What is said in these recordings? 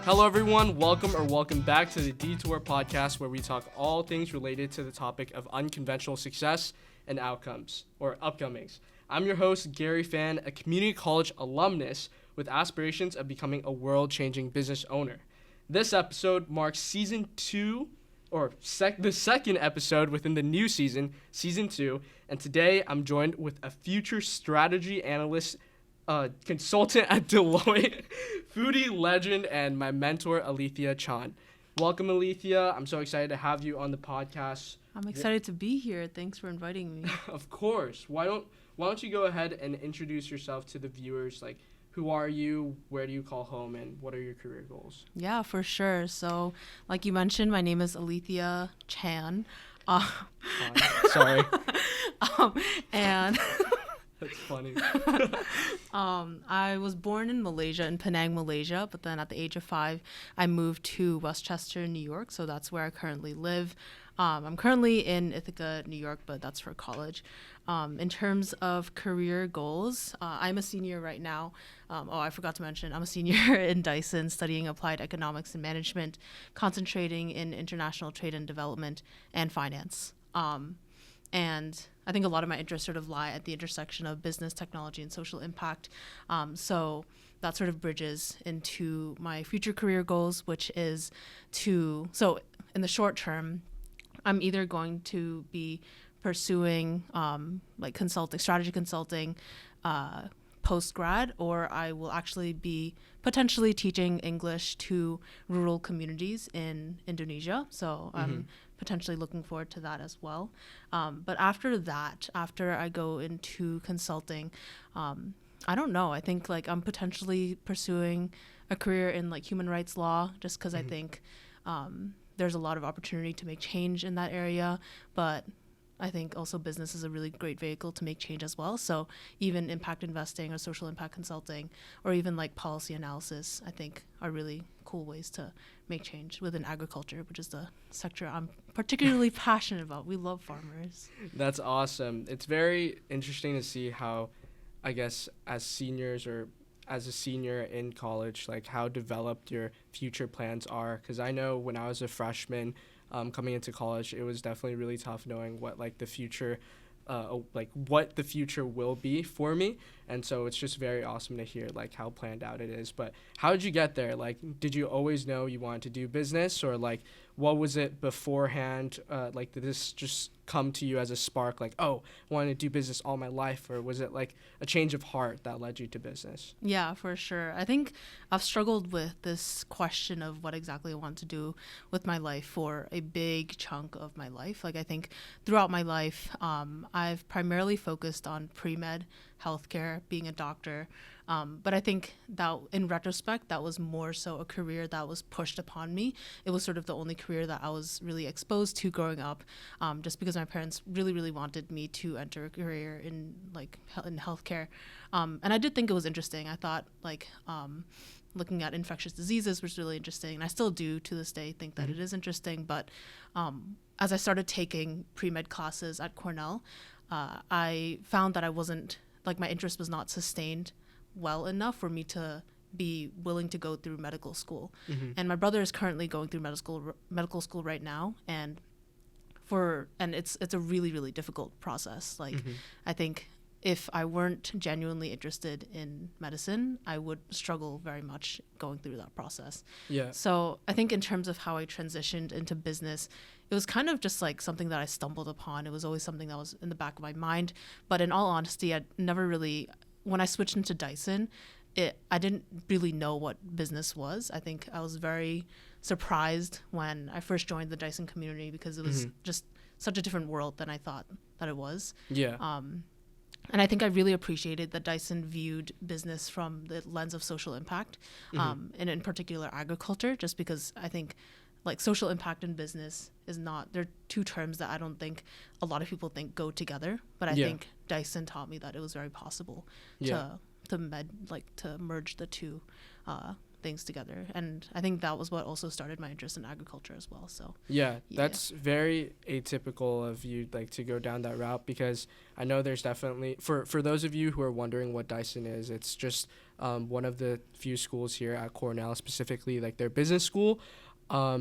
Hello, everyone. Welcome back to the Detour podcast, where we talk all things related to the topic of unconventional success and outcomes, or upcomings. I'm your host, Gary Fan, a community college alumnus with aspirations of becoming a world-changing business owner. This episode marks season 2, the second episode within the new season, season 2, and today I'm joined with a future strategy analyst consultant at Deloitte, foodie legend, and my mentor, Alethia Chan. Welcome, Alethia. I'm so excited to have you on the podcast. I'm excited to be here. Thanks for inviting me. Of course. Why don't you go ahead and introduce yourself to the viewers? Like, who are you? Where do you call home? And what are your career goals? Yeah, for sure. So, like you mentioned, my name is Alethia Chan. Sorry. And That's funny. I was born in Malaysia, in Penang, Malaysia, but then at the age of 5, I moved to Westchester, New York, so that's where I currently live. I'm currently in Ithaca, New York, but that's for college. In terms of career goals, I'm a senior right now. I forgot to mention, I'm a senior in Dyson, studying applied economics and management, concentrating in international trade and development and finance. And I think a lot of my interests sort of lie at the intersection of business, technology, and social impact. So that sort of bridges into my future career goals, which is so in the short term, I'm either going to be pursuing strategy consulting, post-grad, or I will actually be potentially teaching English to rural communities in Indonesia. So I'm potentially looking forward to that as well. But after I go into consulting, I don't know. I think I'm potentially pursuing a career in human rights law, just because I think there's a lot of opportunity to make change in that area. But I think also business is a really great vehicle to make change as well. So even impact investing or social impact consulting or even policy analysis, I think are really cool ways to make change within agriculture, which is the sector I'm particularly passionate about. We love farmers. That's awesome. It's very interesting to see how, I guess, as seniors or as a senior in college, how developed your future plans are. Because I know when I was a freshman, coming into college, it was definitely really tough knowing what the future what the future will be for me. And so it's just very awesome to hear how planned out it is. But how did you get there? Did you always know you wanted to do business, or what was it beforehand? Did this just come to you as a spark, I wanted to do business all my life, or was it a change of heart that led you to business? Yeah, for sure. I think I've struggled with this question of what exactly I want to do with my life for a big chunk of my life. I think throughout my life, I've primarily focused on pre-med, healthcare, being a doctor. But I think that in retrospect, that was more so a career that was pushed upon me. It was sort of the only career that I was really exposed to growing up, just because my parents really, really wanted me to enter a career in in healthcare. And I did think it was interesting. I thought looking at infectious diseases was really interesting. And I still do to this day think that it is interesting. But as I started taking pre-med classes at Cornell, I found that I wasn't, my interest was not sustained well enough for me to be willing to go through medical school. And my brother is currently going through medical school right now, and it's a really, really difficult process. I think if I weren't genuinely interested in medicine, I would struggle very much going through that process. Yeah. So I think in terms of how I transitioned into business, it was kind of just something that I stumbled upon. It was always something that was in the back of my mind. But in all honesty, I never really, when I switched into Dyson, I didn't really know what business was. I think I was very surprised when I first joined the Dyson community, because it was just such a different world than I thought that it was. Yeah. And I think I really appreciated that Dyson viewed business from the lens of social impact, and in particular agriculture, just because I think social impact and business they're two terms that I don't think a lot of people think go together. But I think Dyson taught me that it was very possible to merge the two things together. And I think that was what also started my interest in agriculture as well. So yeah, that's very atypical of you, like, to go down that route, because I know there's definitely, for those of you who are wondering what Dyson is, it's just one of the few schools here at Cornell, specifically like their business school.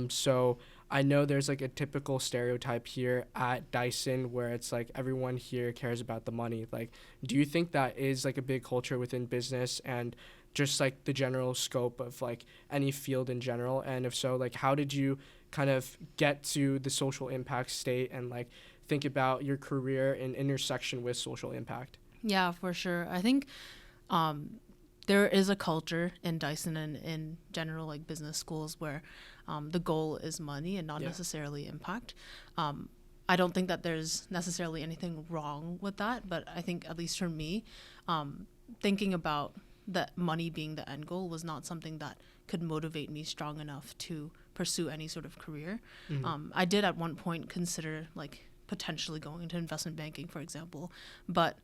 So I know there's like a typical stereotype here at Dyson where it's like everyone here cares about the money. Like, do you think that is like a big culture within business and just like the general scope of like any field in general? And if so, like, how did you kind of get to the social impact state and like think about your career in intersection with social impact? Yeah, for sure. I think there is a culture in Dyson and in general, like business schools, where the goal is money and not necessarily impact. I don't think that there's necessarily anything wrong with that, but I think, at least for me, thinking about that money being the end goal was not something that could motivate me strong enough to pursue any sort of career. I did at one point consider like potentially going into investment banking, for example, but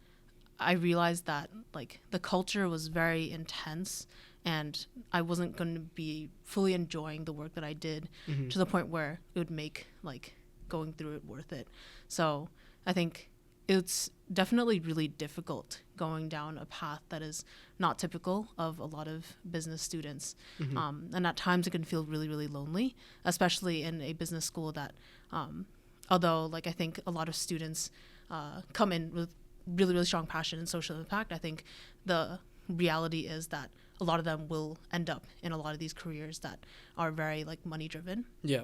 I realized that like the culture was very intense and I wasn't going to be fully enjoying the work that I did to the point where it would make like going through it worth it. So I think it's definitely really difficult going down a path that is not typical of a lot of business students. And at times it can feel really, really lonely, especially in a business school that, although like I think a lot of students come in with really, really strong passion and social impact, I think the reality is that a lot of them will end up in a lot of these careers that are very like money driven. Yeah.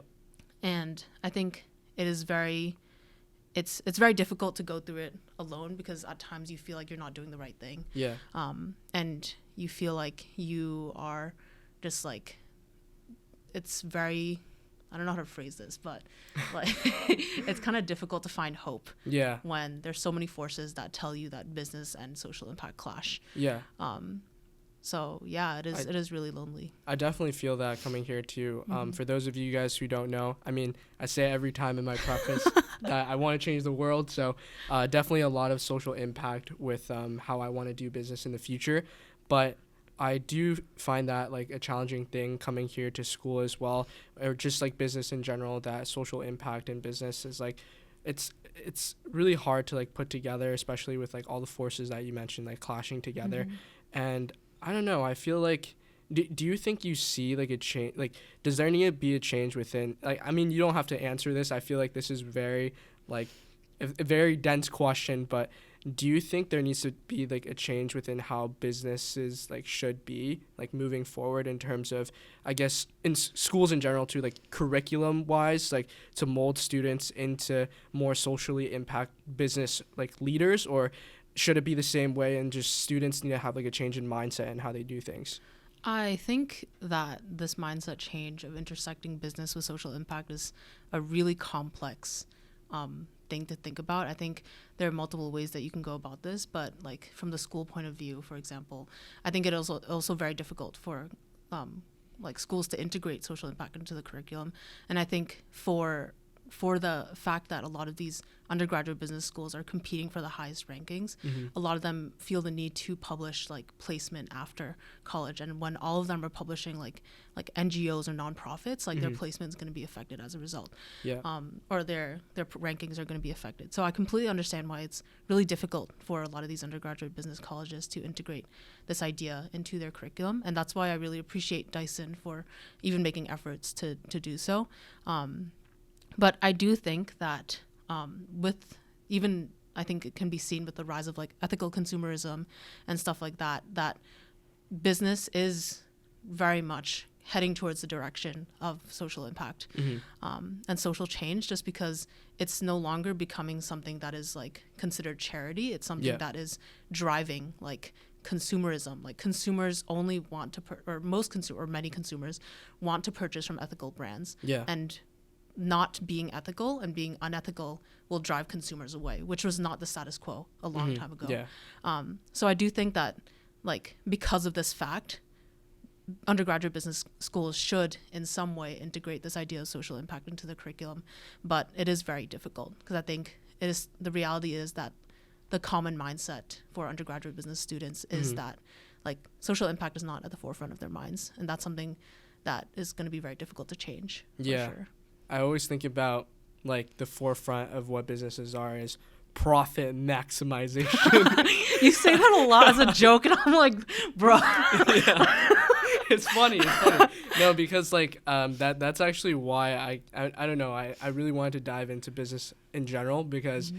And I think it is very, it's very difficult to go through it alone, because at times you feel like you're not doing the right thing. Yeah. And you feel like you are just like, it's very, I don't know how to phrase this, but like it's kind of difficult to find hope. Yeah. When there's so many forces that tell you that business and social impact clash. Yeah. So yeah, it is really lonely. I definitely feel that coming here too. For those of you guys who don't know, I mean, I say every time in my preface that I want to change the world. So definitely a lot of social impact with how I want to do business in the future. But I do find that like a challenging thing coming here to school as well, or just like business in general, that social impact in business is like, it's really hard to like put together, especially with like all the forces that you mentioned, like clashing together. And I don't know, I feel like, do you think you see like a change, like does there need to be a change within, like, I mean, you don't have to answer this, I feel like this is very like a very dense question, but do you think there needs to be like a change within how businesses like should be like moving forward in terms of, I guess, in schools in general too, like curriculum wise, like to mold students into more socially impact business like leaders, or should it be the same way and just students need to have like a change in mindset and how they do things? I think that this mindset change of intersecting business with social impact is a really complex thing to think about. I think there are multiple ways that you can go about this, but like from the school point of view, for example, I think it is also very difficult for like schools to integrate social impact into the curriculum. And I think for the fact that a lot of these undergraduate business schools are competing for the highest rankings, a lot of them feel the need to publish like placement after college, and when all of them are publishing like NGOs or nonprofits, like their placement is going to be affected as a result. Or their rankings are going to be affected. So I completely understand why it's really difficult for a lot of these undergraduate business colleges to integrate this idea into their curriculum, and that's why I really appreciate Dyson for even making efforts to do so. But I do think that with even, I think it can be seen with the rise of like ethical consumerism and stuff like that, that business is very much heading towards the direction of social impact and social change, just because it's no longer becoming something that is like considered charity. It's something that is driving like consumerism. Like consumers only want to, or many consumers want to purchase from ethical brands. And not being ethical and being unethical will drive consumers away, which was not the status quo a long time ago. So I do think that like because of this fact, undergraduate business schools should in some way integrate this idea of social impact into the curriculum, but it is very difficult because I think the reality is that the common mindset for undergraduate business students is that like social impact is not at the forefront of their minds, and that's something that is going to be very difficult to change. Yeah, for sure. I always think about like the forefront of what businesses are is profit maximization. You say that a lot as a joke, and I'm like, bro. Yeah. It's funny. No, because like that's actually why I don't know. I really wanted to dive into business in general because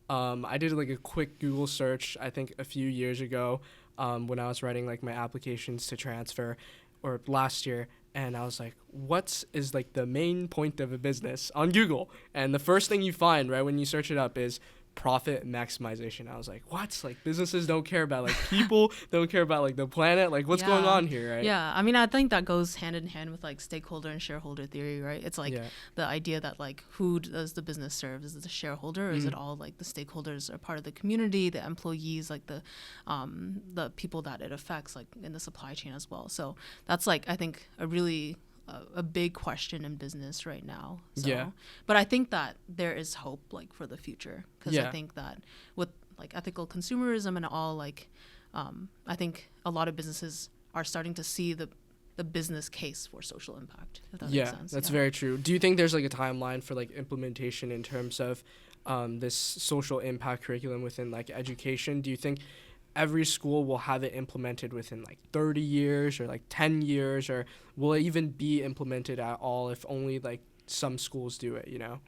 I did like a quick Google search I think a few years ago when I was writing like my applications to transfer or last year, and I was like, what is like the main point of a business on Google? And the first thing you find right when you search it up is profit maximization. I was like, what? Like businesses don't care about like people, don't care about like the planet, like what's going on here, right? Yeah, I mean, I think that goes hand in hand with like stakeholder and shareholder theory, right? It's like the idea that like who does the business serve? Is it the shareholder, or is it all like the stakeholders are part of the community, the employees, like the people that it affects, like in the supply chain as well. So that's like I think a big question in business right now. So, but I think that there is hope like for the future, because I think that with like ethical consumerism and all, like I think a lot of businesses are starting to see the business case for social impact, if that makes sense. That's very true. Do you think there's like a timeline for like implementation in terms of this social impact curriculum within like education? Do you think every school will have it implemented within like 30 years or like 10 years, or will it even be implemented at all if only like some schools do it, you know?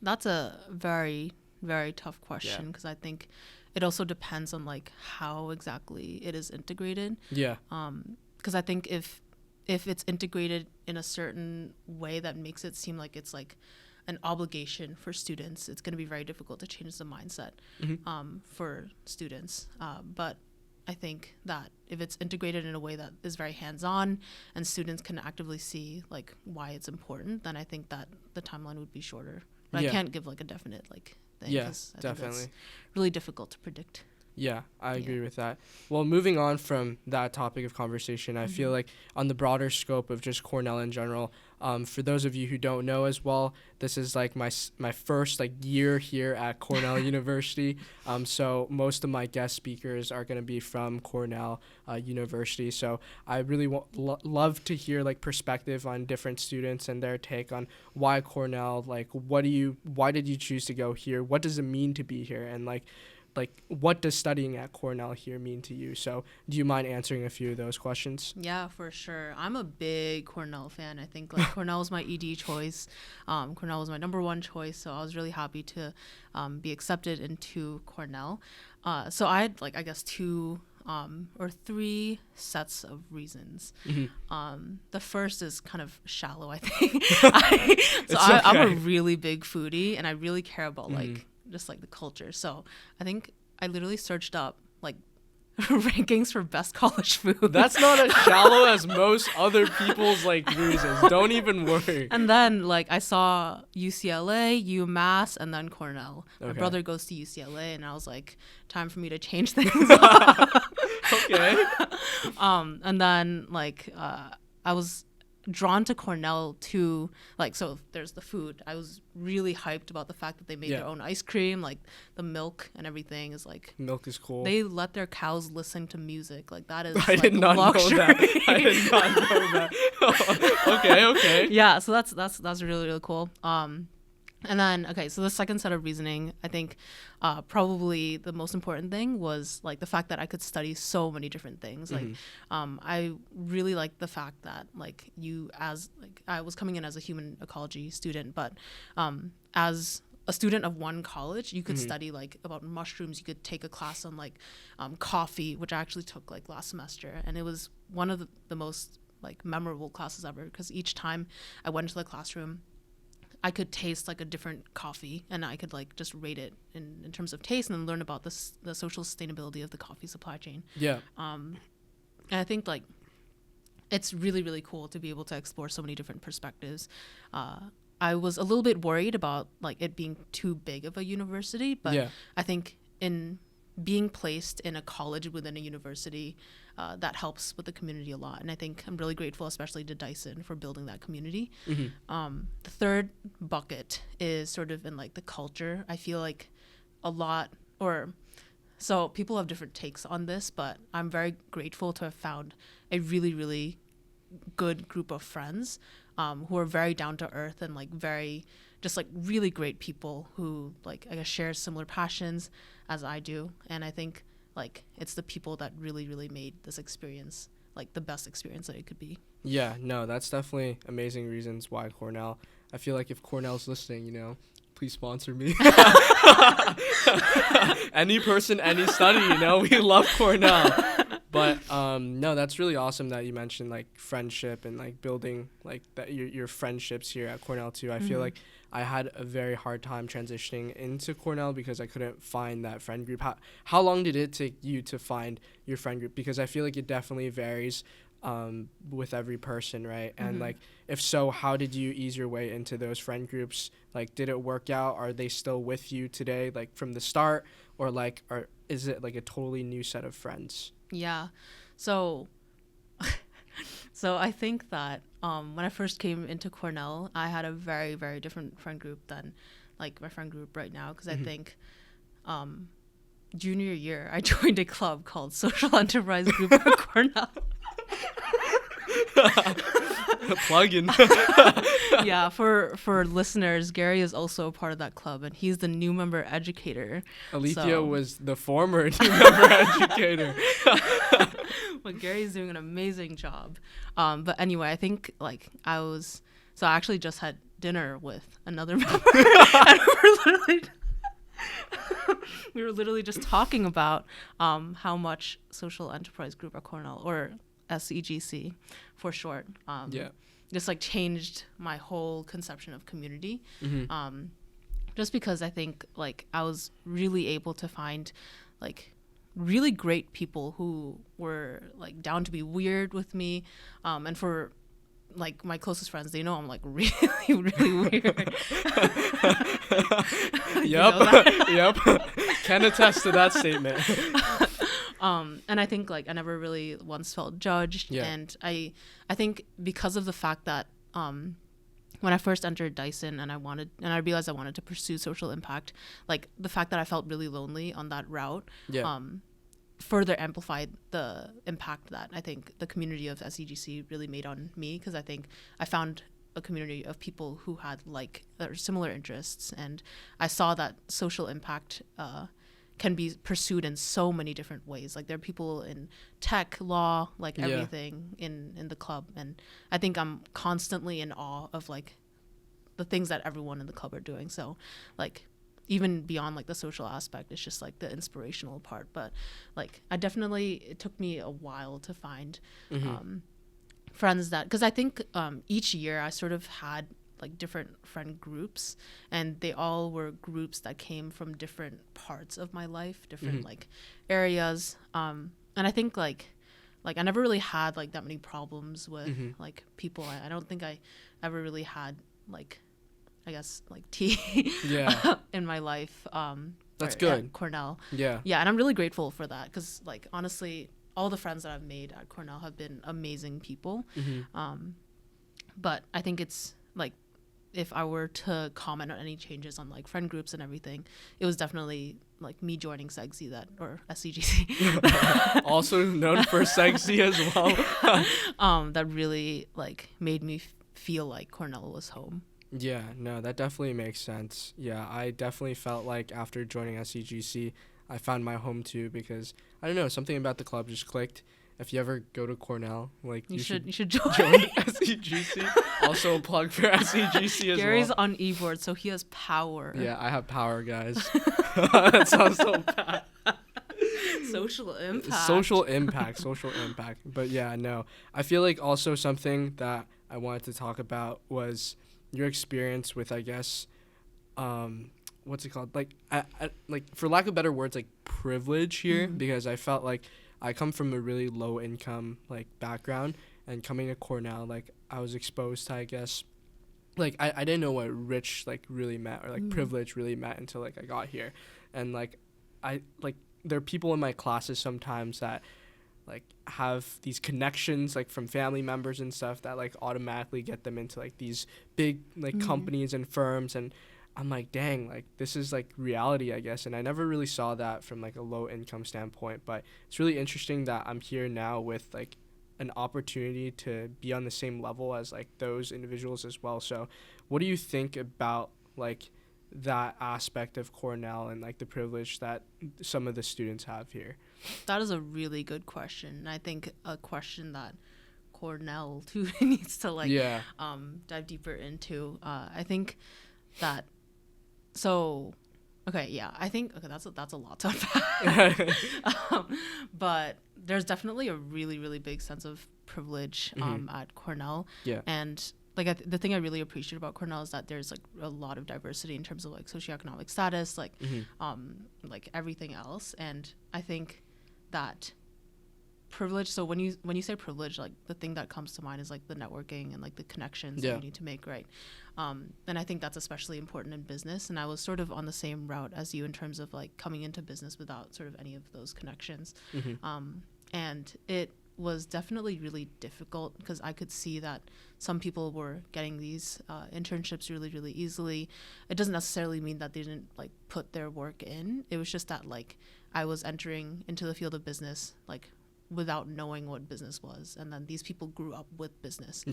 That's a very, very tough question, because I think it also depends on like how exactly it is integrated. Because I think if it's integrated in a certain way that makes it seem like it's like an obligation for students, it's going to be very difficult to change the mindset for students. But I think that if it's integrated in a way that is very hands-on and students can actively see like why it's important, then I think that the timeline would be shorter. But I can't give like a definite like thing, because I think it's really difficult to predict. Yeah, I agree with that. Well, moving on from that topic of conversation, I feel like on the broader scope of just Cornell in general, for those of you who don't know as well, this is like my first like year here at Cornell University. So most of my guest speakers are going to be from Cornell University. So I really love to hear like perspective on different students and their take on why Cornell, like why did you choose to go here? What does it mean to be here? And like what does studying at Cornell here mean to you? So do you mind answering a few of those questions? Yeah, for sure. I'm a big Cornell fan. I think like Cornell was my ED choice. Cornell was my number one choice. So I was really happy to be accepted into Cornell. So I had like, I guess, two or three sets of reasons. The first is kind of shallow, I think. I'm a really big foodie, and I really care about like just like the culture. So I think I literally searched up like rankings for best college food. That's not as shallow as most other people's like reasons. Don't even worry. And then like I saw UCLA, UMass, and then Cornell. My brother goes to UCLA, and I was like, time for me to change things up. And then like I was drawn to Cornell too, like, so there's the food. I was really hyped about the fact that they made their own ice cream, like the milk and everything is like, milk is cool. They let their cows listen to music, like that is I like did not luxury. know that. I did not know that. Okay. Yeah, so that's really, really cool. And then, so the second set of reasoning, I think probably the most important thing was like the fact that I could study so many different things. Like I really like the fact that like I was coming in as a human ecology student, but as a student of one college, you could study like about mushrooms. You could take a class on like coffee, which I actually took like last semester. And it was one of the most like memorable classes ever, because each time I went into the classroom, I could taste like a different coffee, and I could like just rate it in terms of taste, and then learn about the social sustainability of the coffee supply chain. And I think like it's really, really cool to be able to explore so many different perspectives. I was a little bit worried about like it being too big of a university, but I think in being placed in a college within a university, that helps with the community a lot. And I think I'm really grateful, especially to Dyson, for building that community. The third bucket is sort of in like the culture. I feel like a lot, or so people have different takes on this, but I'm very grateful to have found a really, really good group of friends who are very down to earth and like very just like really great people who like I guess share similar passions as I do. And I think like it's the people that really, really made this experience like the best experience that it could be. Yeah, no, that's definitely amazing reasons why Cornell. I feel like if Cornell's listening, you know, please sponsor me. Any person, any study, you know, we love Cornell. But no, that's really awesome that you mentioned like friendship and like building like that your friendships here at Cornell too. I feel like I had a very hard time transitioning into Cornell because I couldn't find that friend group. How long did it take you to find your friend group? Because I feel like it definitely varies with every person, right? And like if so, how did you ease your way into those friend groups? Like did it work out? Are they still with you today like from the start, or like is it like a totally new set of friends? Yeah. So I think that when I first came into Cornell, I had a very, very different friend group than like my friend group right now, because I think junior year I joined a club called Social Enterprise Group at Cornell. Plug-in. Yeah, for listeners, Gary is also a part of that club, and he's the new member educator. Alethia was the former new member educator. But Gary's doing an amazing job. But anyway, I think like I actually just had dinner with another member, and we were literally just talking about how much Social Enterprise Group at Cornell, or SEGC for short, just like changed my whole conception of community. Just because I think like I was really able to find like really great people who were like down to be weird with me, and for like my closest friends, they know I'm like really, really weird. Yep. Can attest to that statement. And I think like I never really once felt judged. And I think because of the fact that when I first entered Dyson and I realized I wanted to pursue social impact, like the fact that I felt really lonely on that route further amplified the impact that I think the community of SEGC really made on me, because I think I found a community of people who had like similar interests, and I saw that social impact can be pursued in so many different ways. Like there are people in tech, law, like everything in the club, and I think I'm constantly in awe of like the things that everyone in the club are doing. So like even beyond like the social aspect, it's just like the inspirational part. But like it took me a while to find friends that, because I think each year I sort of had like different friend groups, and they all were groups that came from different parts of my life, different like areas, and I think like I never really had like that many problems with like people. I don't think I ever really had like I guess like tea in my life. That's good. At Cornell. Yeah, and I'm really grateful for that, because like honestly all the friends that I've made at Cornell have been amazing people. But I think it's like, if I were to comment on any changes on like friend groups and everything, it was definitely like me joining SEGC or SEGC. Also known for SEGC as well. That really like made me feel like Cornell was home. Yeah, no, that definitely makes sense. Yeah, I definitely felt like after joining SEGC, I found my home too, because I don't know, something about the club just clicked. If you ever go to Cornell, like you should join SEGC. Also a plug for SEGC as Gary's well. on e-board, so he has power. Yeah, I have power, guys. That sounds so bad. Social impact. Social impact. But yeah, no. I feel like also something that I wanted to talk about was your experience with, I guess, what's it called? Like, like for lack of better words, like privilege here, because I felt like I come from a really low income like background, and coming to Cornell, like I was exposed to, I guess, like I didn't know what rich like really meant, or like privilege really meant, until like I got here. And like there are people in my classes sometimes that like have these connections like from family members and stuff that like automatically get them into like these big like companies and firms, and I'm like, dang, like this is like reality, I guess. And I never really saw that from like a low income standpoint, but it's really interesting that I'm here now with like an opportunity to be on the same level as like those individuals as well. So what do you think about like that aspect of Cornell and like the privilege that some of the students have here? That is a really good question. I think a question that Cornell too needs to like Yeah. dive deeper into. I think that so okay, yeah. I think okay, that's a lot to unpack. But there's definitely a really really big sense of privilege at Cornell. Yeah. And like the thing I really appreciate about Cornell is that there's like a lot of diversity in terms of like socioeconomic status, like everything else. And I think that privilege, so when you say privilege, like the thing that comes to mind is like the networking and like the connections that you need to make, right? And I think that's especially important in business, and I was sort of on the same route as you in terms of like coming into business without sort of any of those connections. And it was definitely really difficult because I could see that some people were getting these internships really really easily. It doesn't necessarily mean that they didn't like put their work in. It was just that like I was entering into the field of business like without knowing what business was, and then these people grew up with business.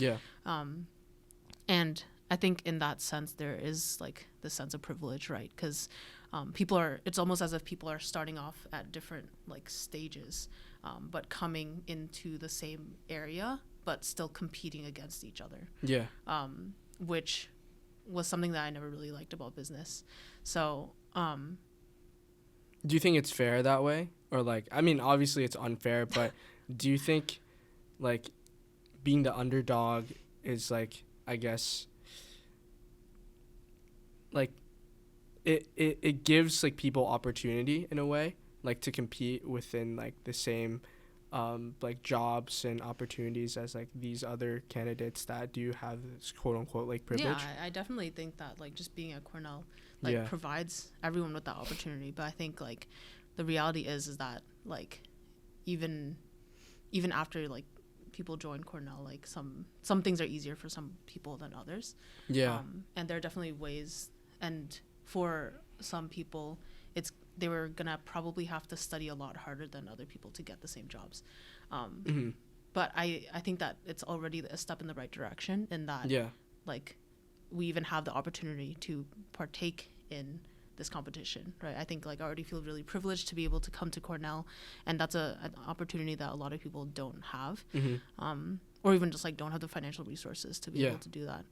And I think in that sense there is like the sense of privilege, right? Because it's almost as if people are starting off at different like stages, but coming into the same area but still competing against each other, which was something that I never really liked about business. So do you think it's fair that way? Or like, I mean, obviously it's unfair, but do you think like being the underdog is like, I guess, like it gives like people opportunity in a way, like to compete within like the same like jobs and opportunities as like these other candidates that do have this quote unquote like privilege? Yeah, I definitely think that like just being at Cornell like provides everyone with that opportunity. But I think like the reality is that like even after like people join Cornell, like some things are easier for some people than others. And there are definitely ways, and for some people they were gonna probably have to study a lot harder than other people to get the same jobs. But I think that it's already a step in the right direction in that like we even have the opportunity to partake in this competition, right? I think like I already feel really privileged to be able to come to Cornell, and that's an opportunity that a lot of people don't have, or even just like don't have the financial resources to be able to do that.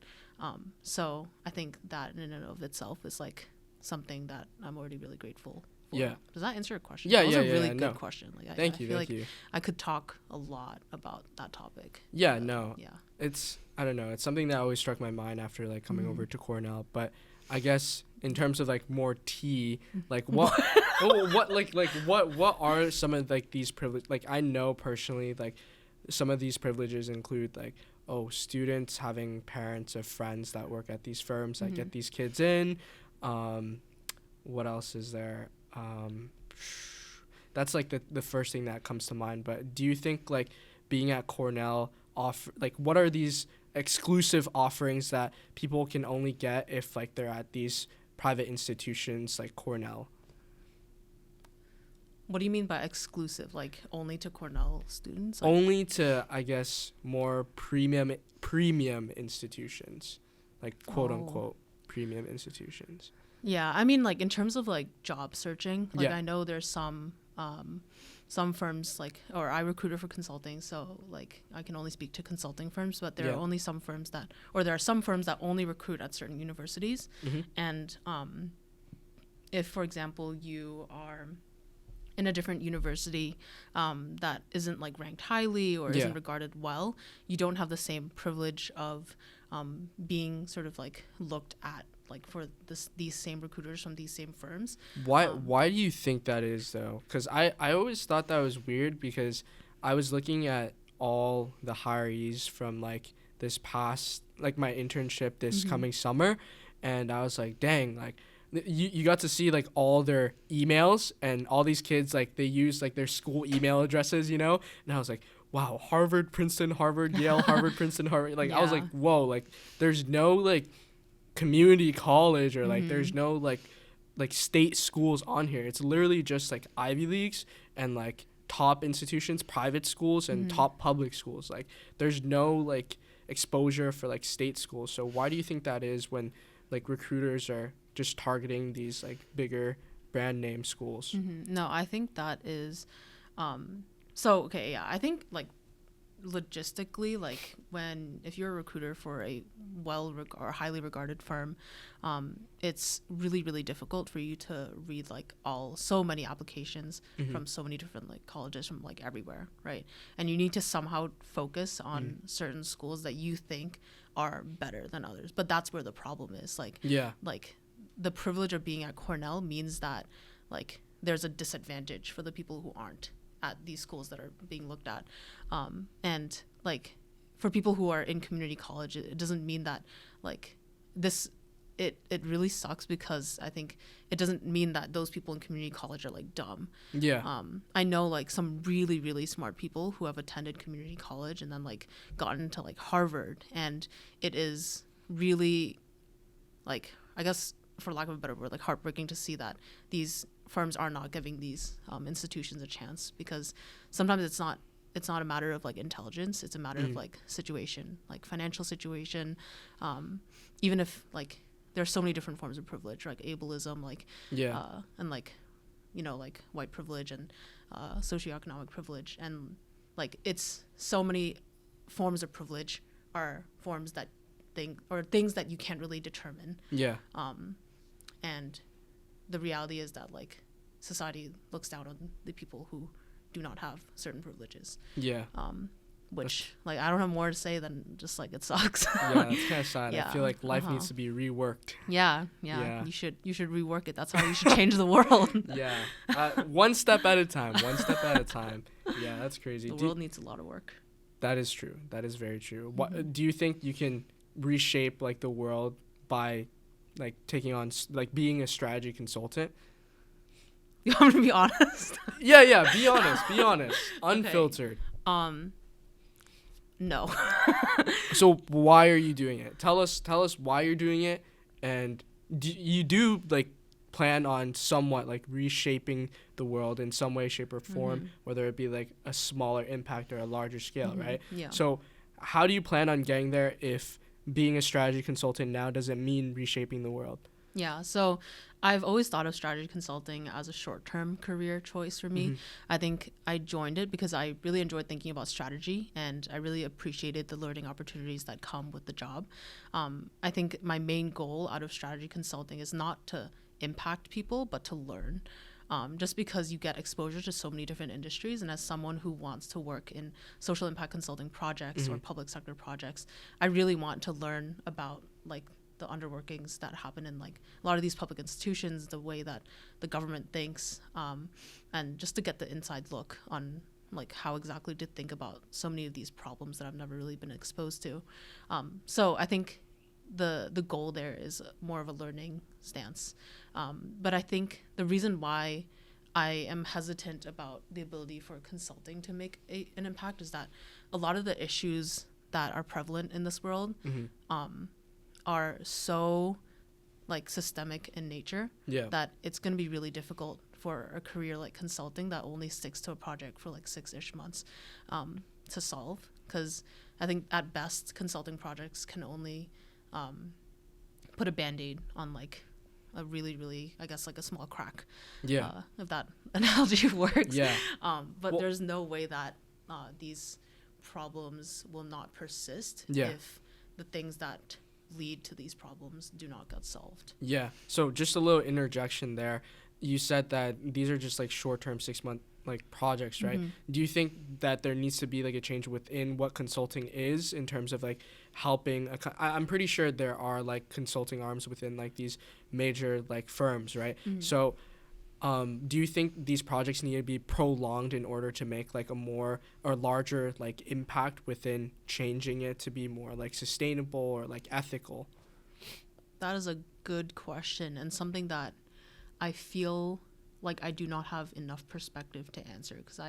So I think that in and of itself is like something that I'm already really grateful for. Does that answer your question? That was a really good question. Like Thank you. I could talk a lot about that topic. It's, I don't know, it's something that always struck my mind after like coming over to Cornell. But I guess in terms of like more tea, like what what are some of like these privileges? Like I know personally like some of these privileges include like, oh, students having parents of friends that work at these firms that get these kids in. What else is there? That's like the first thing that comes to mind. But do you think like being at Cornell what are these exclusive offerings that people can only get if like they're at these private institutions like Cornell? What do you mean by exclusive? Like only to Cornell students? Like, only to, I guess, more premium institutions, like quote unquote premium institutions. Yeah, I mean, like in terms of like job searching, like I know there's some firms like, or I recruited for consulting, so like I can only speak to consulting firms, but there are only some firms that, or there are some firms that only recruit at certain universities. And if, for example, you are in a different university that isn't like ranked highly or isn't regarded well, you don't have the same privilege of being sort of like looked at like for these same recruiters from these same firms. Why do you think that is though? Because I always thought that was weird, because I was looking at all the hirees from like this past, like my internship this coming summer, and I was like, dang, like you got to see like all their emails, and all these kids like they use like their school email addresses, and I was like, wow, Harvard, Princeton, Harvard, Yale, Harvard, Princeton, Harvard. Like I was like, whoa, like there's no like community college or like there's no like state schools on here. It's literally just like Ivy Leagues and like top institutions, private schools, and top public schools. Like there's no like exposure for like state schools. So why do you think that is when like recruiters are just targeting these like bigger brand name schools? No, I think that is I think like logistically, like if you're a recruiter for a or highly regarded firm, it's really, really difficult for you to read like so many applications from so many different like colleges from like everywhere, right? And you need to somehow focus on certain schools that you think are better than others. But that's where the problem is. Like the privilege of being at Cornell means that like there's a disadvantage for the people who aren't at these schools that are being looked at, and like for people who are in community college, it doesn't mean that like this it really sucks, because I think it doesn't mean that those people in community college are like dumb. I know like some really, really smart people who have attended community college and then like gotten to like Harvard, and it is really like, I guess for lack of a better word, like heartbreaking to see that these firms are not giving these institutions a chance, because sometimes it's not a matter of like intelligence, it's a matter of like situation, like financial situation, even if like there's so many different forms of privilege, like ableism, like and like, you know, like white privilege and socioeconomic privilege, and like it's so many forms of privilege are forms that things that you can't really determine. And the reality is that like society looks down on the people who do not have certain privileges. Which like I don't have more to say than just like it sucks. It's kind of sad. I feel like life needs to be reworked. You should rework it. That's how you should change the world. One step at a time. Yeah, that's crazy. The world needs a lot of work. That is true. That is very true. What do you think you can reshape like the world by like taking on like being a strategy consultant? You want me to be honest? Be honest. Unfiltered. No. So why are you doing it? Tell us why you're doing it, and you do like plan on somewhat like reshaping the world in some way, shape, or form, whether it be like a smaller impact or a larger scale, right? So how do you plan on getting there if being a strategy consultant now doesn't mean reshaping the world? So I've always thought of strategy consulting as a short-term career choice for me. I think I joined it because I really enjoyed thinking about strategy, and I really appreciated the learning opportunities that come with the job. I think my main goal out of strategy consulting is not to impact people, but to learn. Just because you get exposure to so many different industries, and as someone who wants to work in social impact consulting projects or public sector projects, I really want to learn about like the underworkings that happen in like a lot of these public institutions, the way that the government thinks, and just to get the inside look on like how exactly to think about so many of these problems that I've never really been exposed to. So I think the goal there is more of a learning stance. But I think the reason why I am hesitant about the ability for consulting to make an impact is that a lot of the issues that are prevalent in this world are so like systemic in nature that it's going to be really difficult for a career like consulting that only sticks to a project for like 6-ish months to solve. Because I think at best consulting projects can only put a Band-Aid on like a really, really, I guess like a small crack, if that analogy works. But there's no way that these problems will not persist if the things that lead to these problems do not get solved. So just a little interjection there. You said that these are just like short-term 6-month like projects, right? Do you think that there needs to be like a change within what consulting is in terms of like helping I'm pretty sure there are like consulting arms within like these major like firms, right? So do you think these projects need to be prolonged in order to make like a more or larger like impact within changing it to be more like sustainable or like ethical? That is a good question, and something that I feel like I do not have enough perspective to answer, because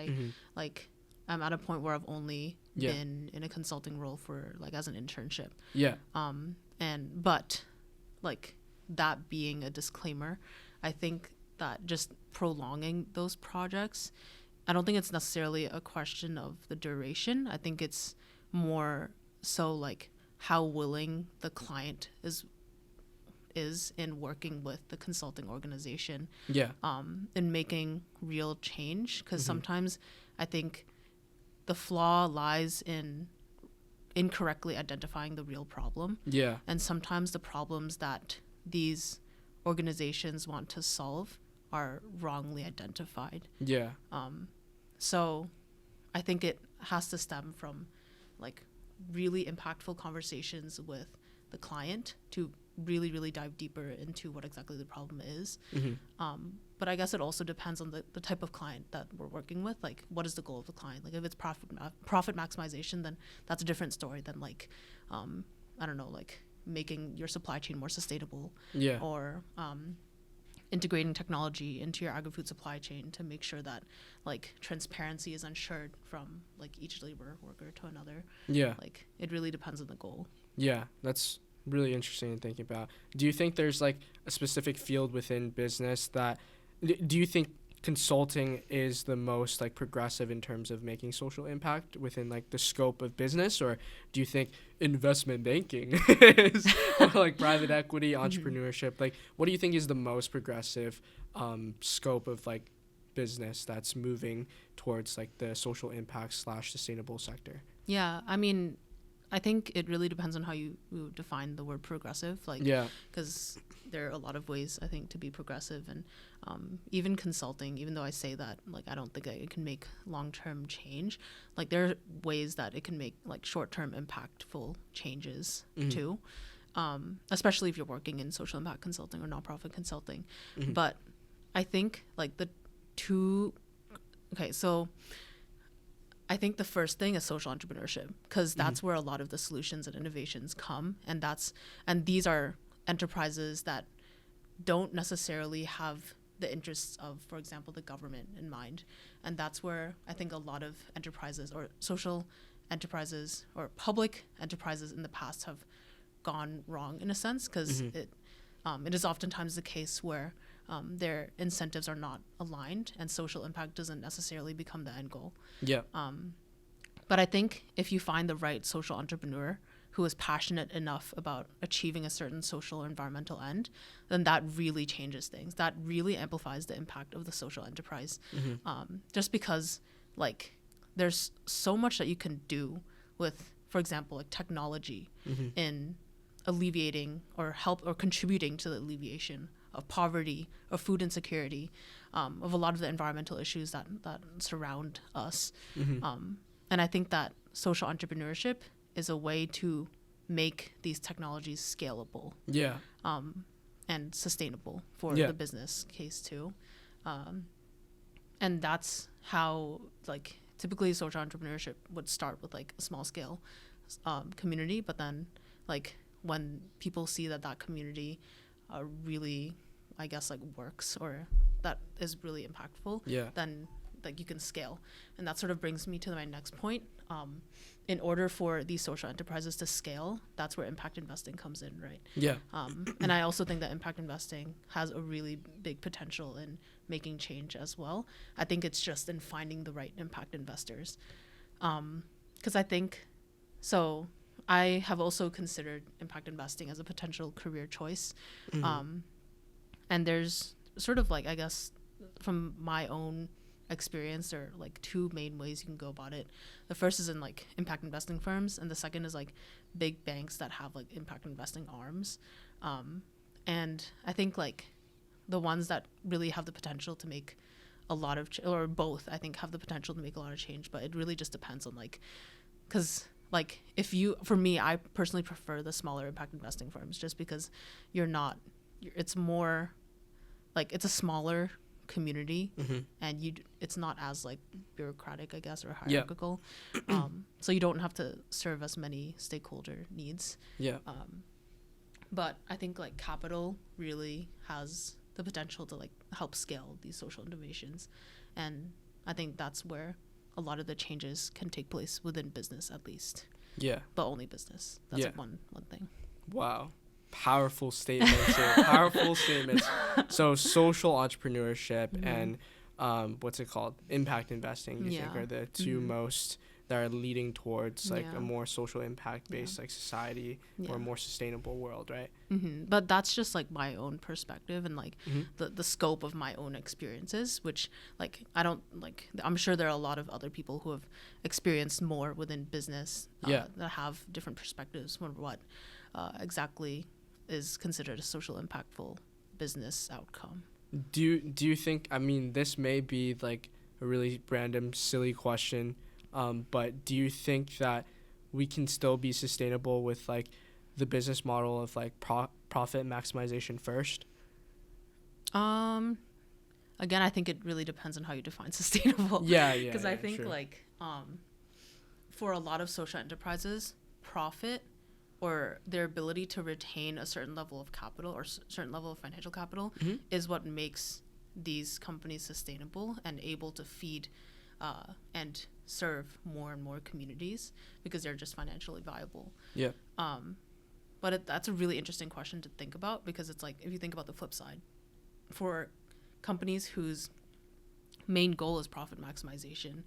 like I'm at a point where I've only been in a consulting role for like as an internship. But like that being a disclaimer, I think that just prolonging those projects, I don't think it's necessarily a question of the duration. I think it's more so like how willing the client is in working with the consulting organization, in making real change. Because sometimes I think the flaw lies in incorrectly identifying the real problem. Yeah. And sometimes the problems that these organizations want to solve are wrongly identified. Yeah. So I think it has to stem from like really impactful conversations with the client to really, really dive deeper into what exactly the problem is. But I guess it also depends on the type of client that we're working with. Like, what is the goal of the client? Like, if it's profit maximization, then that's a different story than like, I don't know, like making your supply chain more sustainable. Yeah. Or integrating technology into your agri-food supply chain to make sure that like transparency is ensured from like each labor worker to another. Yeah. Like, it really depends on the goal. Yeah, that's really interesting to think about. Do you think there's like a specific field within business that do you think consulting is the most like progressive in terms of making social impact within like the scope of business, or do you think investment banking is or, like private equity, entrepreneurship, like what do you think is the most progressive scope of like business that's moving towards like the social impact / sustainable sector? Yeah, I mean, I think it really depends on how you define the word progressive. Like, because there are a lot of ways I think to be progressive, and even consulting. Even though I say that, like, I don't think it can make long-term change. Like, there are ways that it can make like short-term impactful changes too, especially if you're working in social impact consulting or nonprofit consulting. But I think like the two. Okay, so I think the first thing is social entrepreneurship, because that's where a lot of the solutions and innovations come, and these are enterprises that don't necessarily have the interests of, for example, the government in mind, and that's where I think a lot of enterprises or social enterprises or public enterprises in the past have gone wrong in a sense, because it is oftentimes the case where their incentives are not aligned and social impact doesn't necessarily become the end goal. Yeah. But I think if you find the right social entrepreneur who is passionate enough about achieving a certain social or environmental end, then that really changes things. That really amplifies the impact of the social enterprise. Just because like there's so much that you can do with, for example, like technology in alleviating or help or contributing to the alleviation of poverty, of food insecurity, of a lot of the environmental issues that surround us. And I think that social entrepreneurship is a way to make these technologies scalable and sustainable for the business case too. And that's how like typically social entrepreneurship would start with like a small scale community, but then like when people see that community really, I guess, like works or that is really impactful, then like you can scale. And that sort of brings me to my next point. In order for these social enterprises to scale, that's where impact investing comes in, right? And I also think that impact investing has a really big potential in making change as well. I think it's just in finding the right impact investors. Because I think, so I have also considered impact investing as a potential career choice. And there's sort of like, I guess, from my own experience, there are like two main ways you can go about it. The first is in like impact investing firms, and the second is like big banks that have like impact investing arms. And I think like the ones that really have the potential to make a lot of or both, I think, have the potential to make a lot of change, but it really just depends on like, because like for me, I personally prefer the smaller impact investing firms just because it's more like it's a smaller community and it's not as like bureaucratic, I guess, or hierarchical. So you don't have to serve as many stakeholder needs. But I think like capital really has the potential to like help scale these social innovations, and I think that's where a lot of the changes can take place within business, at least. But only business. That's like one thing. Wow. powerful statements here. Powerful statements. So social entrepreneurship and what's it called? Impact investing, you think are the two most that are leading towards like a more social impact based like society or a more sustainable world, right? But that's just like my own perspective and like the scope of my own experiences, which like I don't like. I'm sure there are a lot of other people who have experienced more within business that have different perspectives on what exactly is considered a social impactful business outcome. Do you think, I mean, this may be like a really random silly question, but do you think that we can still be sustainable with like the business model of like profit maximization first? Again, I think it really depends on how you define sustainable. Because I think like for a lot of social enterprises, profit or their ability to retain a certain level of capital or certain level of financial capital is what makes these companies sustainable and able to feed and serve more and more communities because they're just financially viable. But that's a really interesting question to think about, because it's like, if you think about the flip side, for companies whose main goal is profit maximization,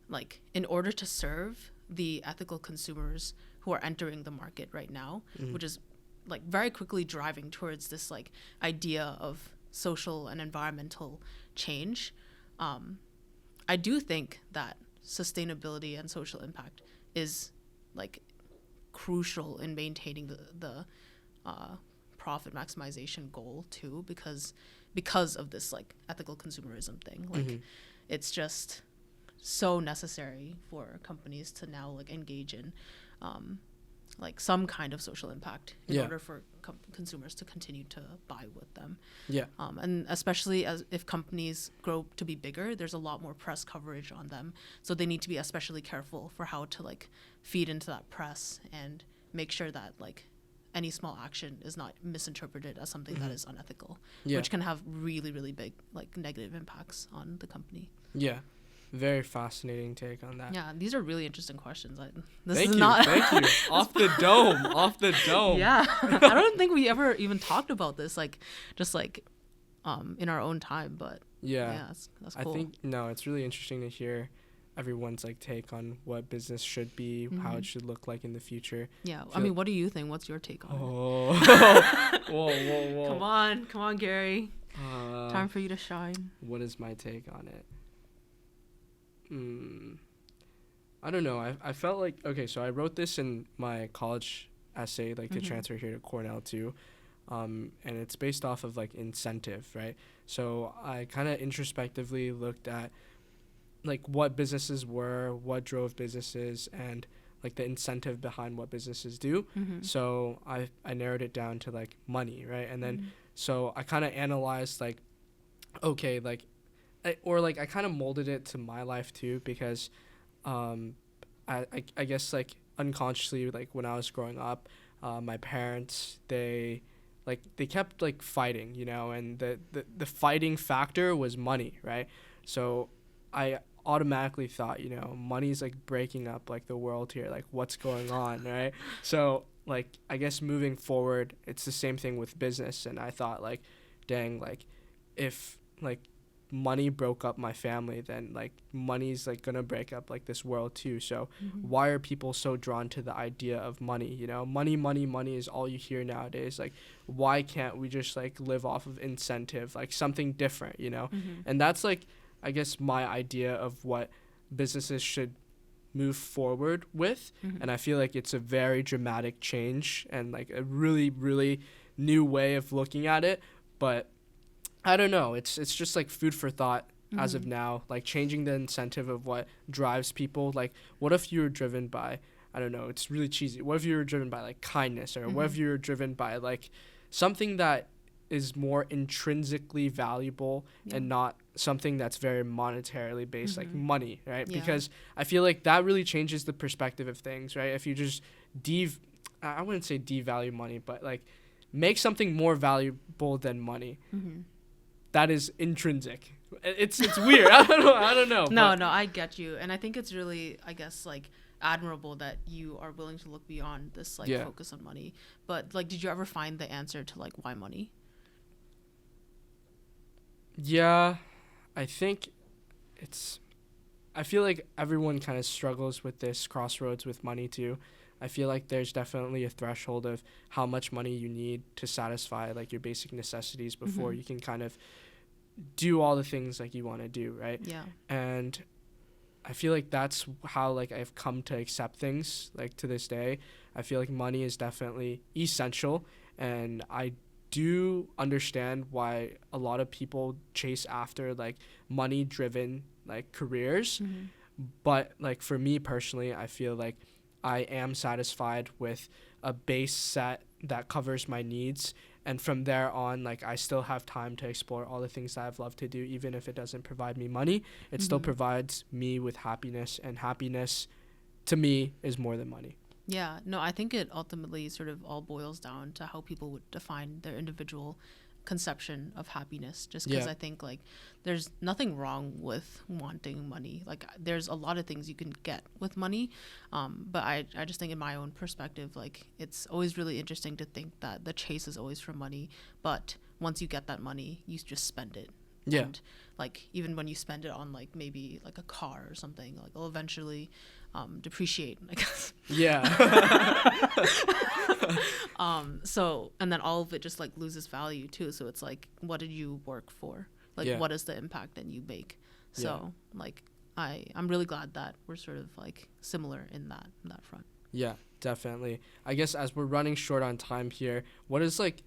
like in order to serve the ethical consumers who are entering the market right now, which is like very quickly driving towards this like idea of social and environmental change, I do think that sustainability and social impact is like crucial in maintaining the profit maximization goal too, because of this like ethical consumerism thing. Like it's just so necessary for companies to now like engage in like some kind of social impact in order for consumers to continue to buy with them. And especially as if companies grow to be bigger, there's a lot more press coverage on them, so they need to be especially careful for how to like feed into that press and make sure that like any small action is not misinterpreted as something that is unethical, which can have really, really big like negative impacts on the company. Very fascinating take on that. Yeah, these are really interesting questions. Thank you. Off the dome. Yeah, I don't think we ever even talked about this, like, just like, in our own time. But that's cool. I think it's really interesting to hear everyone's like take on what business should be, how it should look like in the future. I mean, what do you think? What's your take on it? Whoa. Come on, Gary. Time for you to shine. What is my take on it? I don't know. I felt like, okay, so I wrote this in my college essay, like to transfer here to Cornell too. And it's based off of like incentive, right? So I kind of introspectively looked at like what businesses were, what drove businesses, and like the incentive behind what businesses do. So I narrowed it down to like money, right? And then so I kind of analyzed like, okay, like, I kind of molded it to my life too, because I guess like unconsciously, like when I was growing up, my parents, they kept like fighting, you know, and the fighting factor was money, right? So I automatically thought, you know, money's like breaking up like the world here, like what's going on, right? So like I guess moving forward, it's the same thing with business. And I thought like, dang, like if like money broke up my family, then like money's like gonna break up like this world too. So why are people so drawn to the idea of money? You know, money is all you hear nowadays. Like, why can't we just like live off of incentive, like something different, you know? And that's like, I guess, my idea of what businesses should move forward with. And I feel like it's a very dramatic change and like a really, really new way of looking at it. But I don't know. It's just like food for thought as of now, like changing the incentive of what drives people. Like, what if you were driven by, I don't know, it's really cheesy. What if you were driven by like kindness, or what if you were driven by like something that is more intrinsically valuable and not something that's very monetarily based, like money, right? Because I feel like that really changes the perspective of things, right? If you just I wouldn't say devalue money, but like make something more valuable than money. That is intrinsic. It's weird. I don't know. No, I get you. And I think it's really, I guess, like admirable that you are willing to look beyond this like focus on money. But like, did you ever find the answer to like why money? Yeah, I think I feel like everyone kind of struggles with this crossroads with money too. I feel like there's definitely a threshold of how much money you need to satisfy like your basic necessities before you can kind of do all the things like you want to do, right? Yeah. And I feel like that's how like I've come to accept things like to this day. I feel like money is definitely essential, and I do understand why a lot of people chase after like money driven like careers. But like for me personally, I feel like I am satisfied with a base set that covers my needs, and from there on like I still have time to explore all the things that I've loved to do. Even if it doesn't provide me money, it still provides me with happiness, and happiness to me is more than money. Yeah, no, I think it ultimately sort of all boils down to how people would define their individual conception of happiness. Just because I think like there's nothing wrong with wanting money. Like there's a lot of things you can get with money, but I just think in my own perspective, like it's always really interesting to think that the chase is always for money, but once you get that money, you just spend it. Yeah. And like even when you spend it on like maybe like a car or something, like it'll eventually depreciate, I guess. Yeah. So and then all of it just like loses value too. So it's like, what did you work for? Like what is the impact that you make? So like I'm really glad that we're sort of like similar in that front. Yeah, definitely. I guess as we're running short on time here, what is like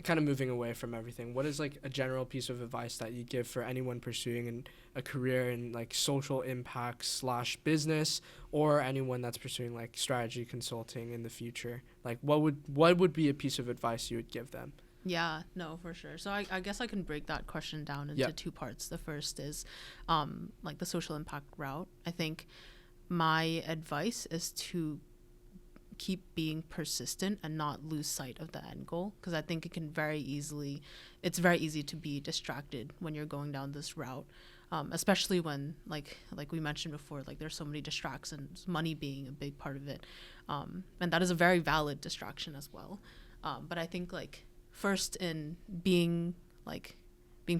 kind of moving away from everything, what is like a general piece of advice that you give for anyone pursuing a career in like social impact / business, or anyone that's pursuing like strategy consulting in the future? Like what would be a piece of advice you would give them? Yeah, no, for sure. So I guess I can break that question down into two parts. The first is like the social impact route. I think my advice is to keep being persistent and not lose sight of the end goal, because I think it's very easy to be distracted when you're going down this route, especially when like we mentioned before, like there's so many distractions, money being a big part of it, and that is a very valid distraction as well, but I think like first in being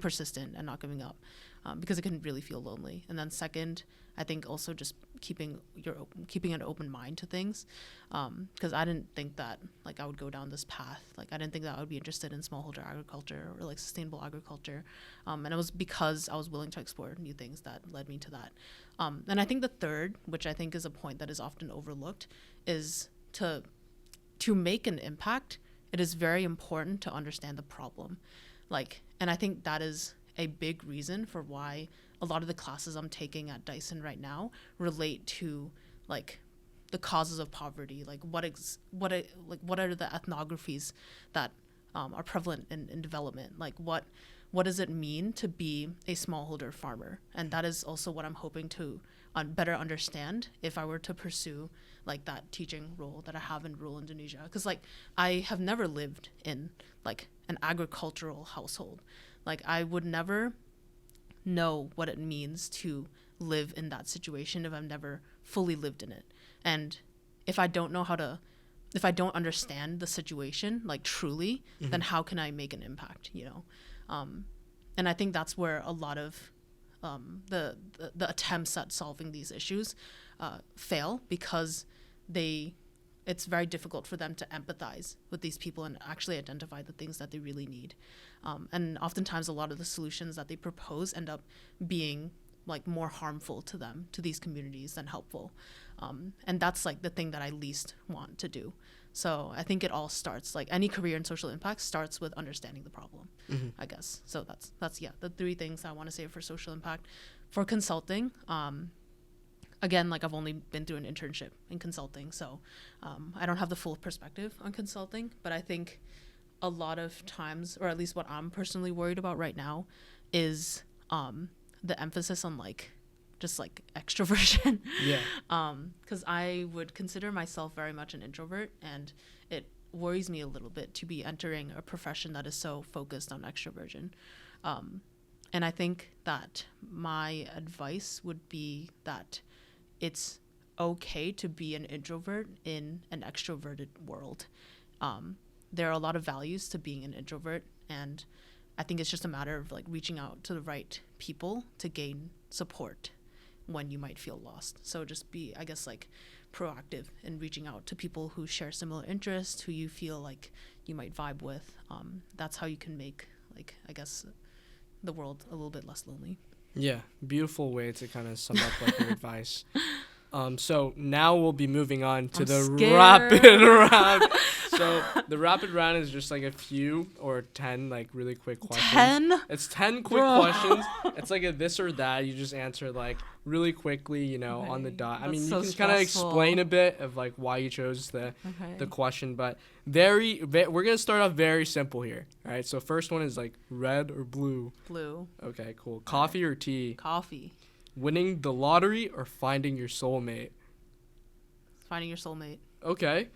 persistent and not giving up, because it can really feel lonely, and then second, I think also just keeping an open mind to things, because I didn't think that like I would go down this path. Like I didn't think that I would be interested in smallholder agriculture or like sustainable agriculture, and it was because I was willing to explore new things that led me to that. And I think the third, which I think is a point that is often overlooked, is to make an impact. It is very important to understand the problem, and I think that is a big reason for why a lot of the classes I'm taking at Dyson right now relate to like the causes of poverty, like what are the ethnographies that are prevalent in development, like what does it mean to be a smallholder farmer, and that is also what I'm hoping to better understand if I were to pursue like that teaching role that I have in rural Indonesia, because like I have never lived in like an agricultural household. Like I would never know what it means to live in that situation if I've never fully lived in it. And if I don't understand the situation like truly, then how can I make an impact, you know? And I think that's where a lot of the attempts at solving these issues fail, because it's very difficult for them to empathize with these people and actually identify the things that they really need. And oftentimes a lot of the solutions that they propose end up being like more harmful to them, to these communities, than helpful. And that's like the thing that I least want to do. So I think it all starts, like any career in social impact starts with understanding the problem, I guess. So that's the three things I want to say for social impact. For consulting, again, like I've only been through an internship in consulting, so I don't have the full perspective on consulting, but I think a lot of times, or at least what I'm personally worried about right now, is the emphasis on like just like extroversion. Yeah. Because I would consider myself very much an introvert, and it worries me a little bit to be entering a profession that is so focused on extroversion. And I think that my advice would be that it's okay to be an introvert in an extroverted world. There are a lot of values to being an introvert, and I think it's just a matter of like reaching out to the right people to gain support when you might feel lost. So just be, I guess, like proactive in reaching out to people who share similar interests, who you feel like you might vibe with. That's how you can make, like, I guess, the world a little bit less lonely. Yeah, beautiful way to kind of sum up like your advice. So now we'll be moving on to rapid round. So the rapid round is just like a few or 10 like really quick questions. 10? It's 10 quick questions. It's like a this or that. You just answer like really quickly, you know, on the dot. I mean, you can kind of explain a bit of like why you chose the question, but we're going to start off very simple here. All right. So first one is like red or blue? Blue. Okay, cool. Coffee or tea? Coffee. Winning the lottery or finding your soulmate? Finding your soulmate. Okay.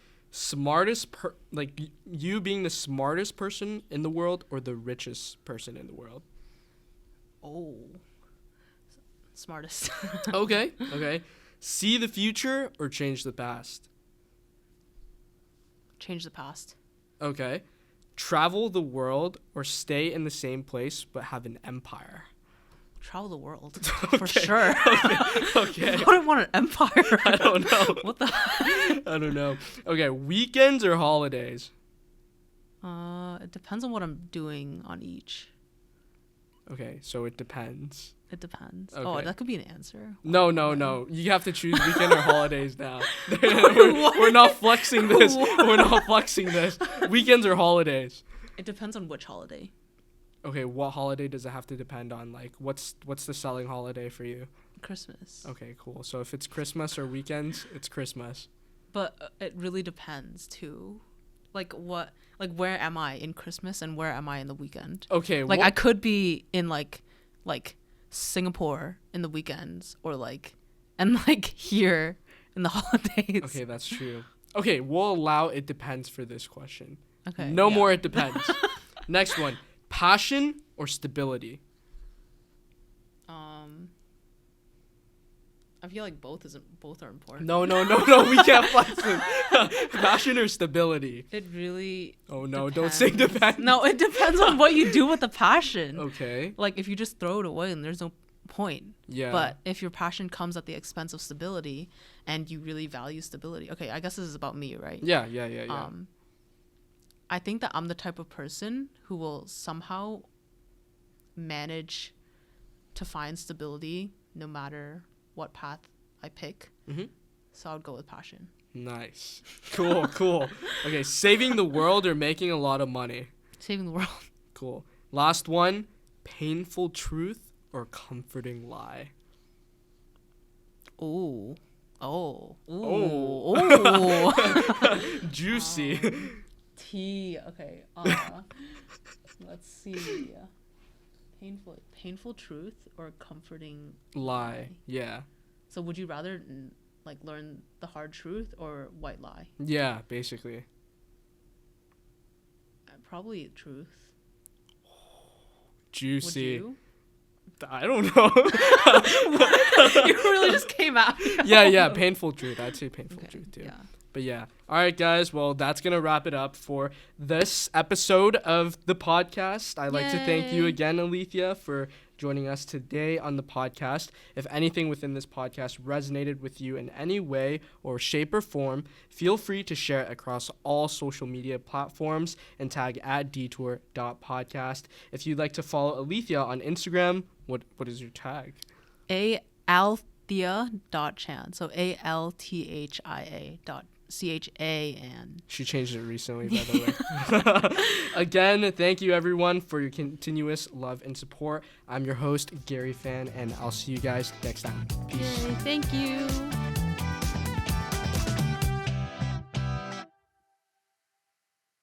You being the smartest person in the world or the richest person in the world? Oh. Smartest. Okay. See the future or change the past? Change the past. Okay. Travel the world or stay in the same place but have an empire? Travel the world, for sure. Okay. I wouldn't want an empire. I don't know. What the? I don't know. Okay, weekends or holidays? It depends on what I'm doing on each. Okay, so it depends. It depends. Okay. Oh, that could be an answer. No. You have to choose weekend or weekends now. We're not flexing this. Weekends or holidays? It depends on which holiday. Okay, what holiday does it have to depend on? Like, what's the selling holiday for you? Christmas. Okay, cool. So if it's Christmas or weekends, it's Christmas. But it really depends too. Like where am I in Christmas and where am I in the weekend? Okay. Like I could be in like Singapore in the weekends or here in the holidays. Okay, that's true. Okay, we'll allow it depends for this question. Okay. No more it depends. Next one. Passion or stability? I feel like both are important. No. We can't flex it. Passion or stability? It really. Oh no! Depends. Don't say depends. No, it depends on what you do with the passion. Okay. Like if you just throw it away, and there's no point. Yeah. But if your passion comes at the expense of stability, and you really value stability, okay, I guess this is about me, right? Yeah. I think that I'm the type of person who will somehow manage to find stability no matter what path I pick. Mm-hmm. So I would go with passion. Nice. Cool. Okay, saving the world or making a lot of money? Saving the world. Cool. Last one, painful truth or comforting lie? Oh. Juicy. Tea. Okay. Let's see. Painful truth or comforting lie. Yeah. So would you rather learn the hard truth or white lie? Yeah, basically. Probably truth. Juicy. Would you? I don't know. You really just came out. Yeah, painful truth. I'd say painful truth too. Yeah. But yeah. All right, guys. Well, that's going to wrap it up for this episode of the podcast. I'd like to thank you again, Alethia, for joining us today on the podcast. If anything within this podcast resonated with you in any way or shape or form, feel free to share it across all social media platforms and tag @detour.podcast. If you'd like to follow Alethia on Instagram, what is your tag? Alethia.chan. So ALTHIA.CHAN. She changed it recently, by the way. Again, thank you everyone for your continuous love and support. I'm your host, Gary Fan, and I'll see you guys next time. Peace. Yay, thank you.